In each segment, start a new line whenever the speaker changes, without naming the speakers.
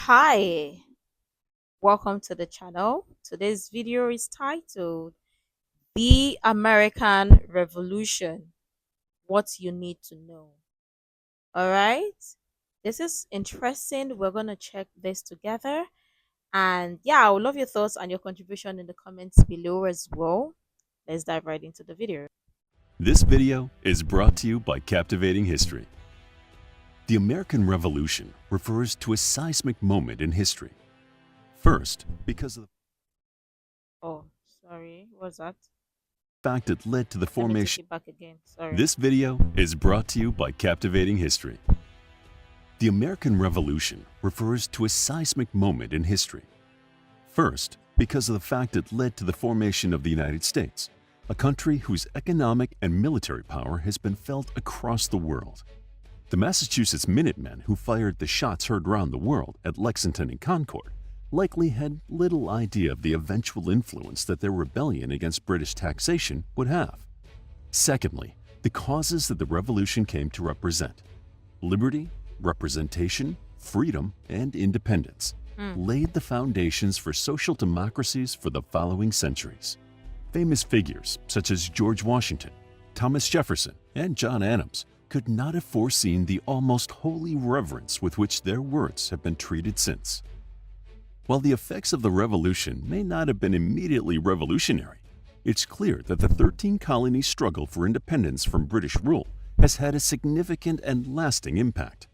Hi, welcome to the channel. Today's video is titled The American Revolution, What You Need to Know. All right, this is interesting. We're going to check this together. And yeah, I would love your thoughts and your contribution in the comments below as well. Let's dive right into the video.
This video is brought to you by Captivating History. The American Revolution refers to a seismic moment in history. First, because of the
Oh, sorry, what's that?
fact it led to the
Let me take
formation.
it back again. Sorry.
This video is brought to you by Captivating History. The American Revolution refers to a seismic moment in history. First, because of the fact it led to the formation of the United States, a country whose economic and military power has been felt across the world. The Massachusetts Minutemen who fired the shots heard around the world at Lexington and Concord likely had little idea of the eventual influence that their rebellion against British taxation would have. Secondly, the causes that the revolution came to represent: liberty, representation, freedom, and independence laid the foundations for social democracies for the following centuries. Famous figures such as George Washington, Thomas Jefferson, and John Adams could not have foreseen the almost holy reverence with which their words have been treated since. While the effects of the revolution may not have been immediately revolutionary, it's clear that the 13 colonies' struggle for independence from British rule has had a significant and lasting impact.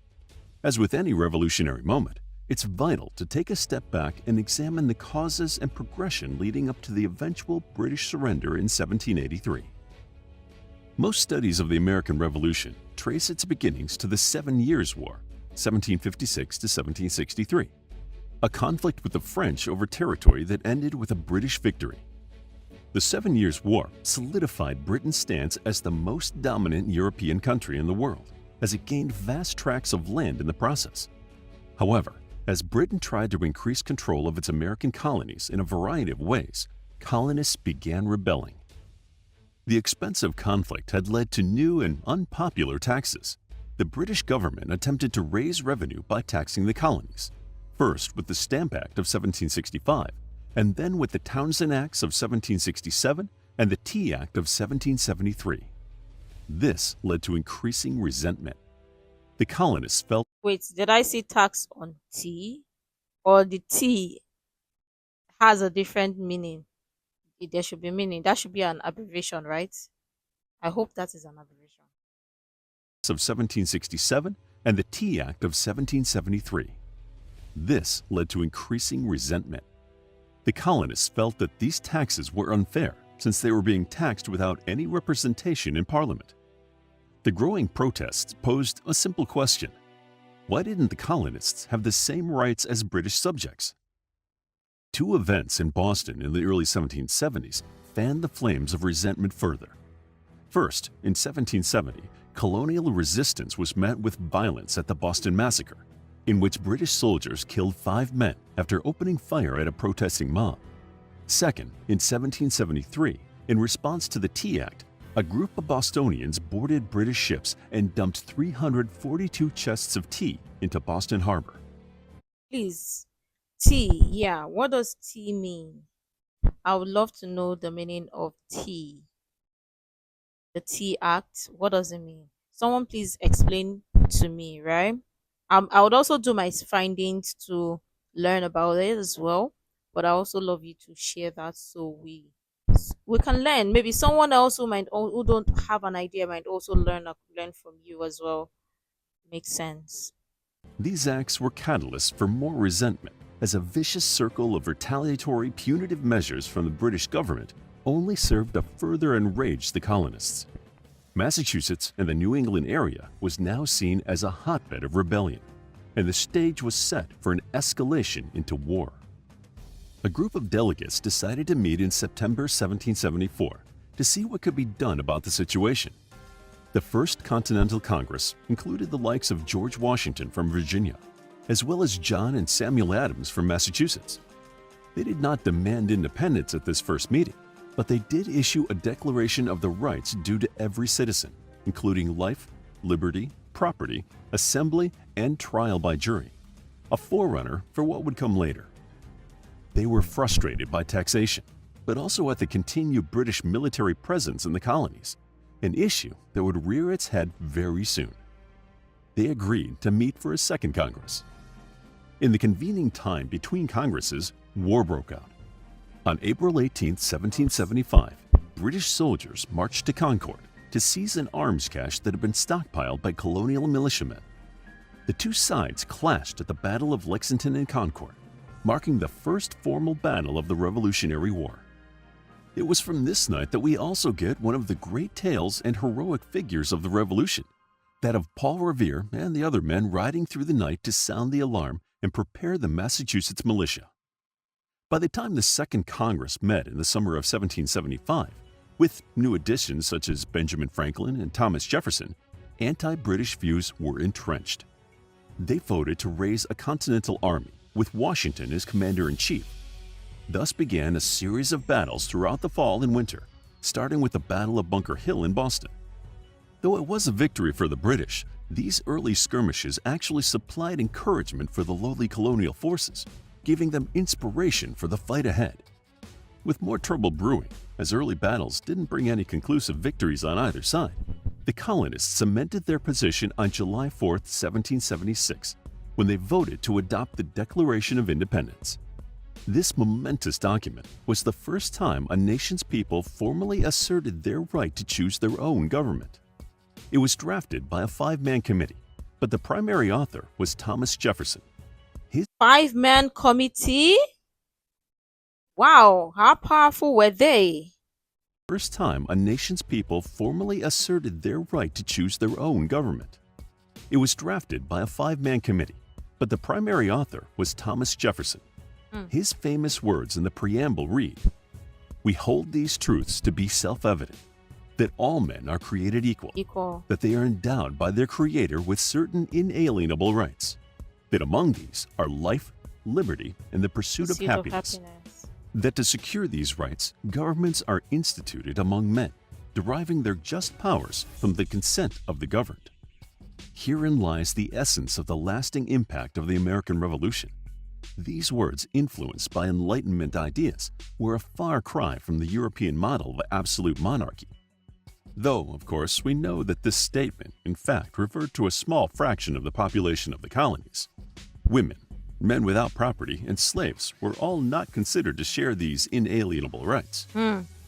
As with any revolutionary moment, it's vital to take a step back and examine the causes and progression leading up to the eventual British surrender in 1783. Most studies of the American Revolution trace its beginnings to the 7 Years' War, 1756 to 1763, a conflict with the French over territory that ended with a British victory. The 7 Years' War solidified Britain's stance as the most dominant European country in the world, as it gained vast tracts of land in the process. However, as Britain tried to increase control of its American colonies in a variety of ways, colonists began rebelling. The expensive conflict had led to new and unpopular taxes. The British government attempted to raise revenue by taxing the colonies, first with the Stamp Act of 1765, and then with the Townshend Acts of 1767 and the Tea Act of 1773. This led to increasing resentment. The colonists felt
Wait, did I see tax on tea? Or the tea has a different meaning? There should be meaning. That should be an abbreviation, right? I hope that is an abbreviation.
of 1767 and the Tea Act of 1773. This led to increasing resentment. The colonists felt that these taxes were unfair since they were being taxed without any representation in Parliament. The growing protests posed a simple question: why didn't the colonists have the same rights as British subjects? Two events in Boston in the early 1770s fanned the flames of resentment further. First, in 1770, colonial resistance was met with violence at the Boston Massacre, in which British soldiers killed 5 men after opening fire at a protesting mob. Second, in 1773, in response to the Tea Act, a group of Bostonians boarded British ships and dumped 342 chests of tea into Boston Harbor.
Please, tea. Yeah, what does tea mean? I would love to know the meaning of tea. The Tea Act. What does it mean? Someone please explain to me, right? I would also do my findings to learn about it as well, but I also love you to share that so we can learn. Maybe someone else who don't have an idea might also learn from you as well. Makes sense.
These acts were catalysts for more resentment, as a vicious circle of retaliatory punitive measures from the British government only served to further enrage the colonists. Massachusetts and the New England area was now seen as a hotbed of rebellion, and the stage was set for an escalation into war. A group of delegates decided to meet in September 1774 to see what could be done about the situation. The First Continental Congress included the likes of George Washington from Virginia, as well as John and Samuel Adams from Massachusetts. They did not demand independence at this first meeting, but they did issue a declaration of the rights due to every citizen, including life, liberty, property, assembly, and trial by jury. a forerunner for what would come later. They were frustrated by taxation, but also at the continued British military presence in the colonies, an issue that would rear its head very soon. They agreed to meet for a second Congress. In the convening time between Congresses, war broke out. On April 18, 1775, British soldiers marched to Concord to seize an arms cache that had been stockpiled by colonial militiamen. The two sides clashed at the Battle of Lexington and Concord, marking the first formal battle of the Revolutionary War. It was from this night that we also get one of the great tales and heroic figures of the Revolution, that of Paul Revere and the other men riding through the night to sound the alarm and prepare the Massachusetts militia. By the time the Second Congress met in the summer of 1775, with new additions such as Benjamin Franklin and Thomas Jefferson, anti-British views were entrenched. They voted to raise a continental army, with Washington as commander-in-chief. Thus began a series of battles throughout the fall and winter, starting with the Battle of Bunker Hill in Boston. Though it was a victory for the British, these early skirmishes actually supplied encouragement for the lowly colonial forces, giving them inspiration for the fight ahead. With more trouble brewing, as early battles didn't bring any conclusive victories on either side, the colonists cemented their position on July 4, 1776, when they voted to adopt the Declaration of Independence. This momentous document was the first time a nation's people formally asserted their right to choose their own government. It was drafted by a 5-man committee, but the primary author was Thomas Jefferson. His
5-man committee? Wow, how powerful were they?
first time a nation's people formally asserted their right to choose their own government. It was drafted by a 5-man committee, but the primary author was Thomas Jefferson. His famous words in the preamble read, "We hold these truths to be self-evident, that all men are created equal, that they are endowed by their Creator with certain inalienable rights, that among these are life, liberty, and the pursuit of happiness, that to secure these rights, governments are instituted among men, deriving their just powers from the consent of the governed." Herein lies the essence of the lasting impact of the American Revolution. These words, influenced by Enlightenment ideas, were a far cry from the European model of absolute monarchy. Though, of course, we know that this statement, in fact, referred to a small fraction of the population of the colonies. Women, men without property, and slaves were all not considered to share these inalienable rights.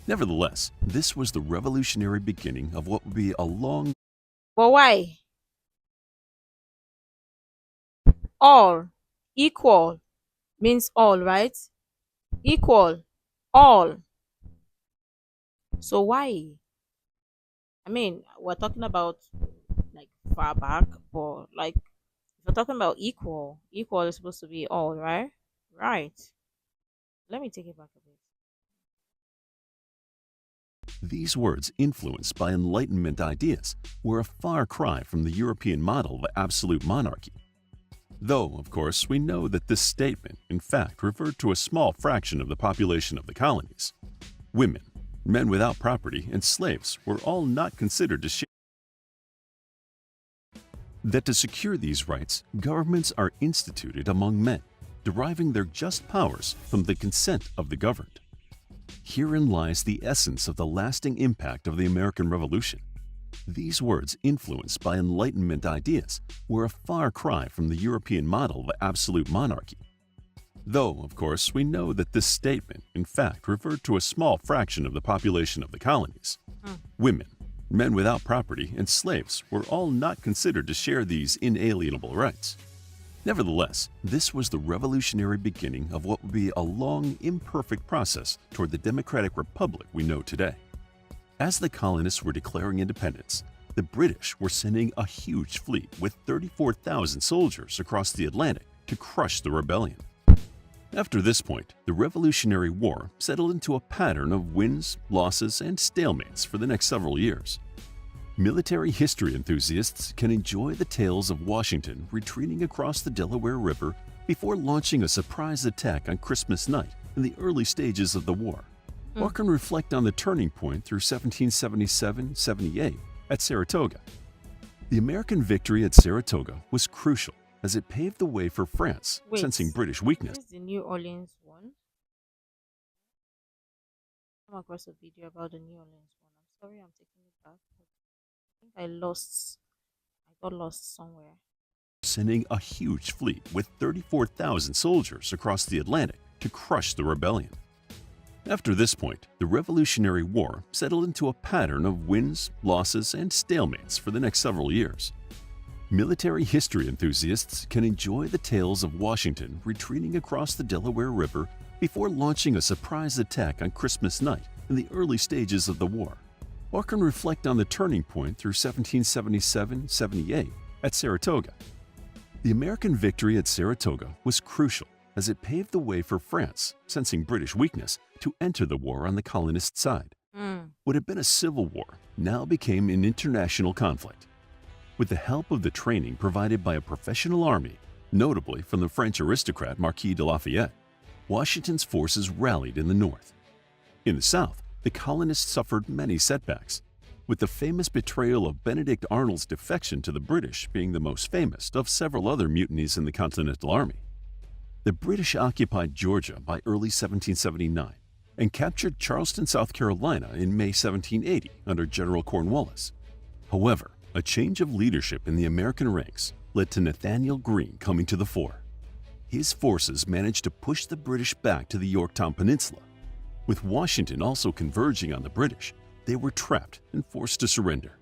Nevertheless, this was the revolutionary beginning of what would be a long.
But why? All. Equal means all, right? Equal. All. So why? I mean, we're talking about like far back, but like if we're talking about equal is supposed to be all, right? Right. Let me take it back a bit.
These words, influenced by Enlightenment ideas, were a far cry from the European model of absolute monarchy. Though, of course, we know that this statement, in fact, referred to a small fraction of the population of the colonies. Women, men without property, and slaves were all not considered to share. That to secure these rights, governments are instituted among men, deriving their just powers from the consent of the governed. Herein lies the essence of the lasting impact of the American Revolution. These words, influenced by Enlightenment ideas, were a far cry from the European model of absolute monarchy. Though, of course, we know that this statement, in fact, referred to a small fraction of the population of the colonies. Women, men without property, and slaves were all not considered to share these inalienable rights. Nevertheless, this was the revolutionary beginning of what would be a long, imperfect process toward the democratic republic we know today. As the colonists were declaring independence, the British were sending a huge fleet with 34,000 soldiers across the Atlantic to crush the rebellion. After this point, the Revolutionary War settled into a pattern of wins, losses, and stalemates for the next several years. Military history enthusiasts can enjoy the tales of Washington retreating across the Delaware River before launching a surprise attack on Christmas night in the early stages of the war, or can reflect on the turning point through 1777-78 at Saratoga. The American victory at Saratoga was crucial as it paved the way for France,
Wait,
sensing British
is
weakness.
this the New Orleans one? Come across a video about the New Orleans one. I'm sorry, I'm taking it back. But I think I got lost somewhere.
Sending a huge fleet with 34,000 soldiers across the Atlantic to crush the rebellion. After this point, the Revolutionary War settled into a pattern of wins, losses, and stalemates for the next several years. Military history enthusiasts can enjoy the tales of Washington retreating across the Delaware River before launching a surprise attack on Christmas night in the early stages of the war, or can reflect on the turning point through 1777-78 at Saratoga. The American victory at Saratoga was crucial as it paved the way for France, sensing British weakness, to enter the war on the colonist side.
Mm.
What had been a civil war now became an international conflict. With the help of the training provided by a professional army, notably from the French aristocrat Marquis de Lafayette, Washington's forces rallied in the north. In the south, the colonists suffered many setbacks, with the famous betrayal of Benedict Arnold's defection to the British being the most famous of several other mutinies in the Continental Army. The British occupied Georgia by early 1779 and captured Charleston, South Carolina in May 1780 under General Cornwallis. However, a change of leadership in the American ranks led to Nathaniel Greene coming to the fore. His forces managed to push the British back to the Yorktown Peninsula. With Washington also converging on the British, they were trapped and forced to surrender.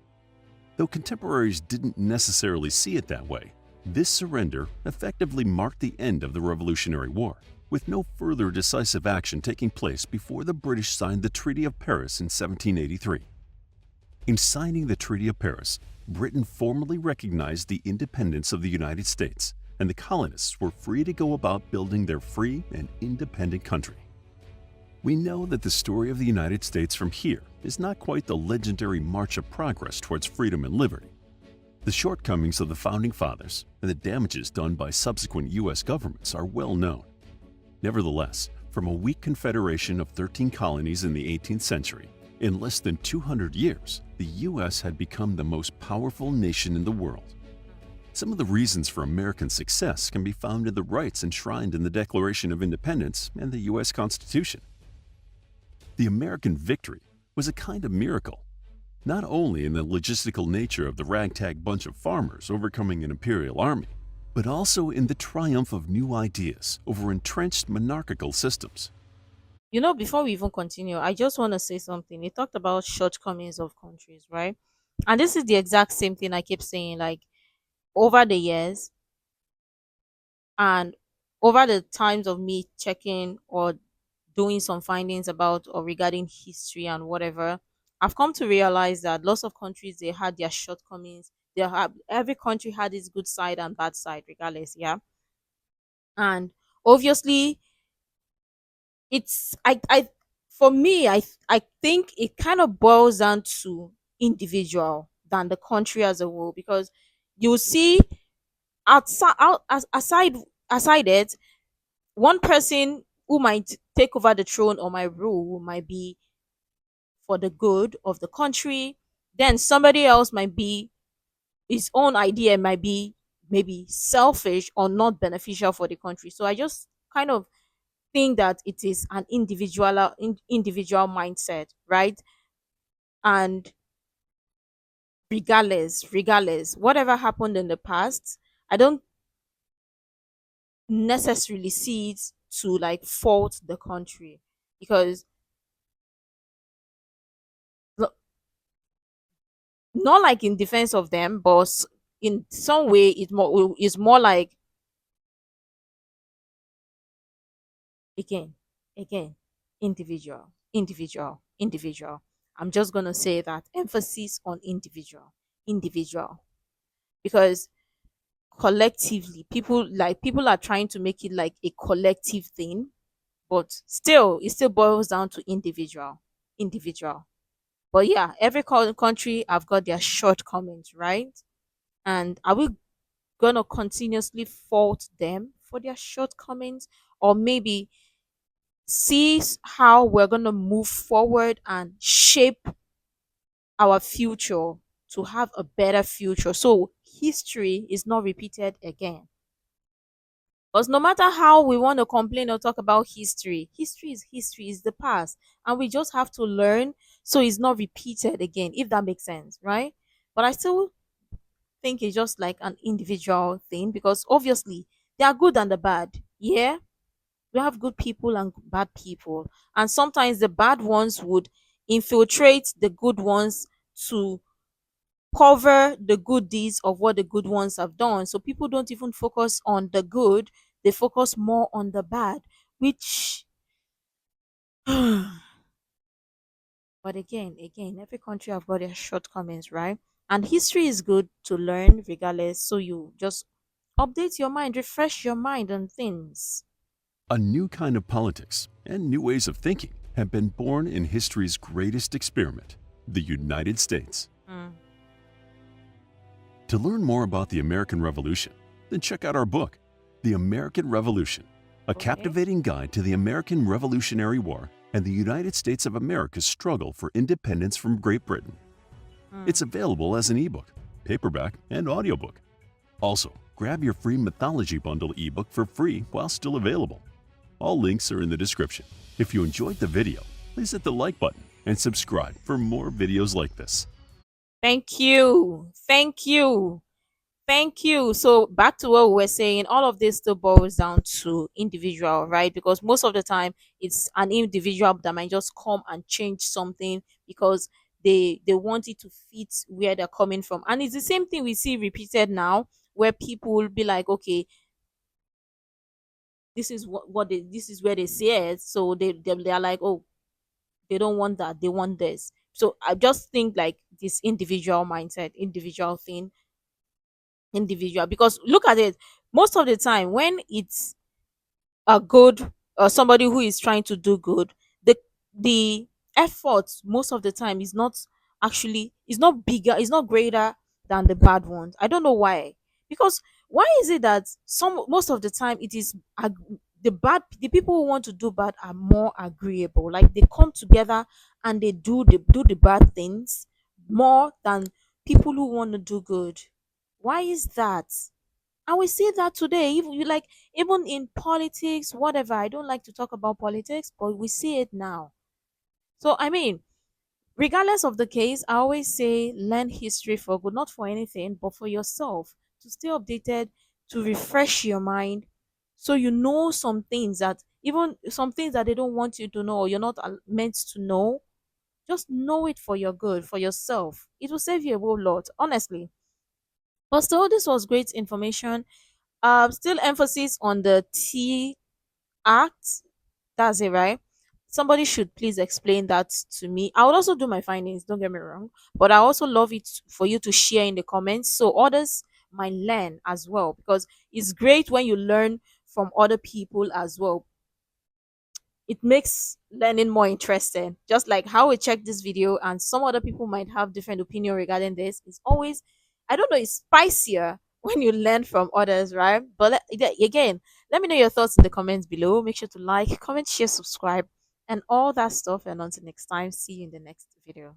Though contemporaries didn't necessarily see it that way, this surrender effectively marked the end of the Revolutionary War, with no further decisive action taking place before the British signed the Treaty of Paris in 1783. In signing the Treaty of Paris, Britain formally recognized the independence of the United States, and the colonists were free to go about building their free and independent country. We know that the story of the United States from here is not quite the legendary march of progress towards freedom and liberty. The shortcomings of the Founding Fathers and the damages done by subsequent U.S. governments are well known. Nevertheless, from a weak confederation of 13 colonies in the 18th century, in less than 200 years, the U.S. had become the most powerful nation in the world. Some of the reasons for American success can be found in the rights enshrined in the Declaration of Independence and the U.S. Constitution. The American victory was a kind of miracle, not only in the logistical nature of the ragtag bunch of farmers overcoming an imperial army, but also in the triumph of new ideas over entrenched monarchical systems.
You know, before we even continue, I just want to say something. You talked about shortcomings of countries, right? And this is the exact same thing I keep saying. Like over the years and over the times of me checking or doing some findings about or regarding history and whatever, I've come to realize that lots of countries they had their shortcomings. They have every country had its good side and bad side, regardless. Yeah, and obviously it's I for me I think it kind of boils down to individual than the country as a whole because you see aside it one person who might take over the throne or might rule might be for the good of the country, then somebody else might be his own idea might be maybe selfish or not beneficial for the country. So I just kind of think that it is an individual mindset, right? And regardless whatever happened in the past, I don't necessarily see it to like fault the country because lo- not like in defense of them, but in some way it's more like again again individual. I'm just gonna say that emphasis on individual because collectively people are trying to make it like a collective thing, but still it still boils down to individual. But yeah, every country have got their shortcomings, right? And are we gonna continuously fault them for their shortcomings, or maybe see how we're gonna move forward and shape our future to have a better future so history is not repeated again? Because no matter how we want to complain or talk about history, history, is the past. And we just have to learn so it's not repeated again, if that makes sense, right? But I still think it's just like an individual thing because obviously they are good and the bad. Yeah. We have good people and bad people. And sometimes the bad ones would infiltrate the good ones to cover the good deeds of what the good ones have done. So people don't even focus on the good, they focus more on the bad, which but again, every country have got their shortcomings, right? And history is good to learn regardless. So you just update your mind, refresh your mind on things.
A new kind of politics and new ways of thinking have been born in history's greatest experiment, the United States.
Mm,
To learn more about the American Revolution, then check out our book, The American Revolution, a
okay.
captivating guide to the American Revolutionary War and the United States of America's struggle for independence from Great Britain. It's
Mm,
available as an ebook, paperback, and audiobook. Also, grab your free Mythology Bundle ebook for free while still available. All links are in the description. If you enjoyed the video, please hit the like button and subscribe for more videos like this.
thank you. Thank you. Thank you. So back to what we were saying, all of this still boils down to individual, right? Because most of the time it's an individual that might just come and change something because they want it to fit where they're coming from. And it's the same thing we see repeated now where people will be like, okay, this is what they this is where they say it. So they are like, oh, they don't want that, they want this. So I just think like this individual mindset, individual thing, individual, because look at it, most of the time when it's a good or somebody who is trying to do good, the effort most of the time is not actually, is not bigger, is not greater than the bad ones. I don't know why. Because why is it that some most of the time it is the people who want to do bad are more agreeable, like they come together and they do the bad things more than people who want to do good. Why is that? And we see that today, even you like, even in politics, whatever. I don't like to talk about politics, but we see it now. So I mean, regardless of the case, I always say learn history for good, not for anything, but for yourself, to stay updated, to refresh your mind, so you know some things that, even some things that they don't want you to know or you're not meant to know. Just know it for your good, for yourself. It will save you a whole lot, honestly. But still, this was great information. Still emphasis on the T act. That's it, right? Somebody should please explain that to me. I would also do my findings, don't get me wrong. But I also love it for you to share in the comments so others might learn as well. Because it's great when you learn from other people as well. It makes learning more interesting. Just like how we check this video and some other people might have different opinion regarding this. It's always, I don't know, it's spicier when you learn from others, right? But again, let me know your thoughts in the comments below. Make sure to like, comment, share, subscribe, and all that stuff. And until next time, see you in the next video.